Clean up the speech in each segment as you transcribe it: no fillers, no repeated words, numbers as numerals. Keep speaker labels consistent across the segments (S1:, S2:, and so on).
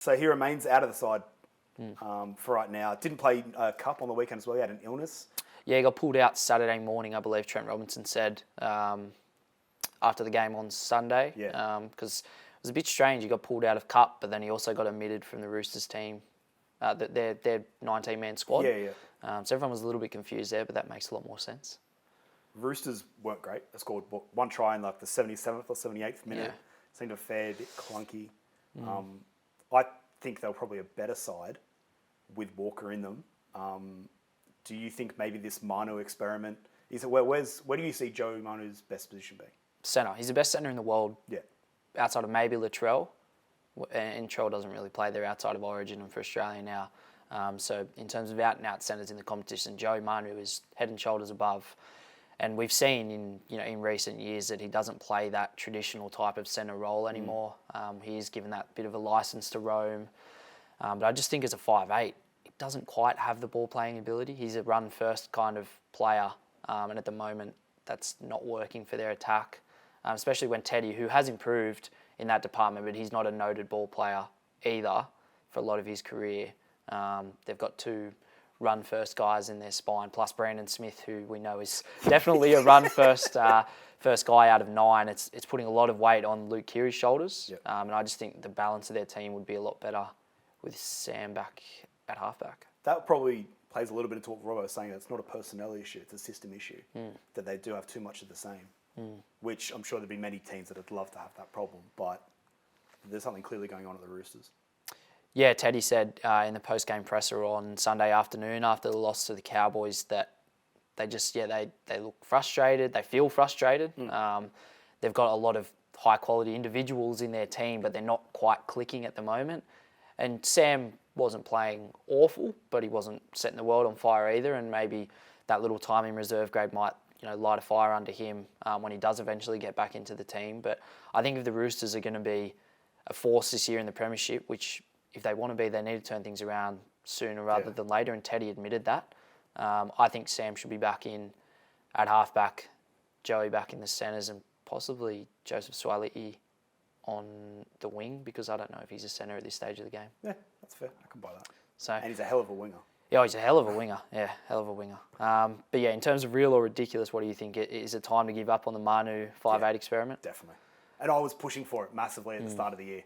S1: So he remains out of the side for right now. Didn't play Cup on the weekend as well. He had an illness.
S2: Yeah, he got pulled out Saturday morning, I believe Trent Robinson said, after the game on Sunday.
S1: Yeah.
S2: Because it was a bit strange. He got pulled out of Cup, but then he also got omitted from the Roosters team, their 19-man squad.
S1: Yeah.
S2: So everyone was a little bit confused there, but that makes a lot more sense.
S1: Roosters weren't great. They scored one try in like the 77th or 78th minute.
S2: Yeah.
S1: Seemed a fair bit clunky. I think they were probably a better side with Walker in them. Do you think maybe this Manu experiment is it? Where do you see Joe Manu's best position being?
S2: Centre. He's the best centre in the world.
S1: Yeah.
S2: Outside of maybe Latrell, and Trell doesn't really play there outside of Origin and for Australia now. So in terms of out-and-out centres in the competition, Joe Manu is head and shoulders above. And we've seen in recent years that he doesn't play that traditional type of centre role anymore. He is given that bit of a licence to roam. But I just think as a 5'8", he doesn't quite have the ball-playing ability. He's a run-first kind of player. And at the moment, that's not working for their attack. Especially when Teddy, who has improved in that department, but he's not a noted ball player either for a lot of his career. They've got two run-first guys in their spine, plus Brandon Smith, who we know is definitely a run-first first guy out of 9. It's putting a lot of weight on Luke Keary's shoulders.
S1: Yep.
S2: And I just think the balance of their team would be a lot better with Sam back at halfback.
S1: That probably plays a little bit into what Robbo was saying, that it's not a personnel issue, it's a system issue, that they do have too much of the same, which I'm sure there'd be many teams that would love to have that problem, but there's something clearly going on at the Roosters.
S2: Yeah, Teddy said in the post-game presser on Sunday afternoon after the loss to the Cowboys that they just, they look frustrated, they feel frustrated. They've got a lot of high-quality individuals in their team, but they're not quite clicking at the moment. And Sam wasn't playing awful, but he wasn't setting the world on fire either, and maybe that little time in reserve grade might light a fire under him when he does eventually get back into the team. But I think if the Roosters are going to be a force this year in the premiership, which if they want to be, they need to turn things around sooner rather than later, and Teddy admitted that. I think Sam should be back in at halfback, Joey back in the centres, and possibly Joseph Suaalii on the wing, because I don't know if he's a centre at this stage of the game.
S1: Yeah, that's fair. I can buy that.
S2: So,
S1: and he's a hell of a winger.
S2: Yeah, he's a hell of a winger. Yeah, hell of a winger. But yeah, in terms of real or ridiculous, what do you think? Is it time to give up on the Manu 5'8" experiment?
S1: Definitely. And I was pushing for it massively at the start of the year.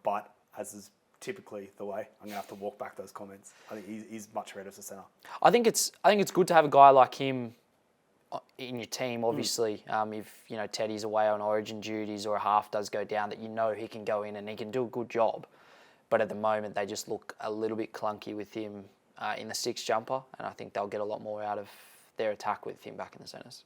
S1: But as is typically the way, I'm going to have to walk back those comments. I think he's much better as a centre.
S2: I think it's good to have a guy like him in your team, obviously. If Teddy's away on Origin duties or a half does go down, that he can go in and he can do a good job. But at the moment, they just look a little bit clunky with him in the 6 jumper, and I think they'll get a lot more out of their attack with him back in the centres.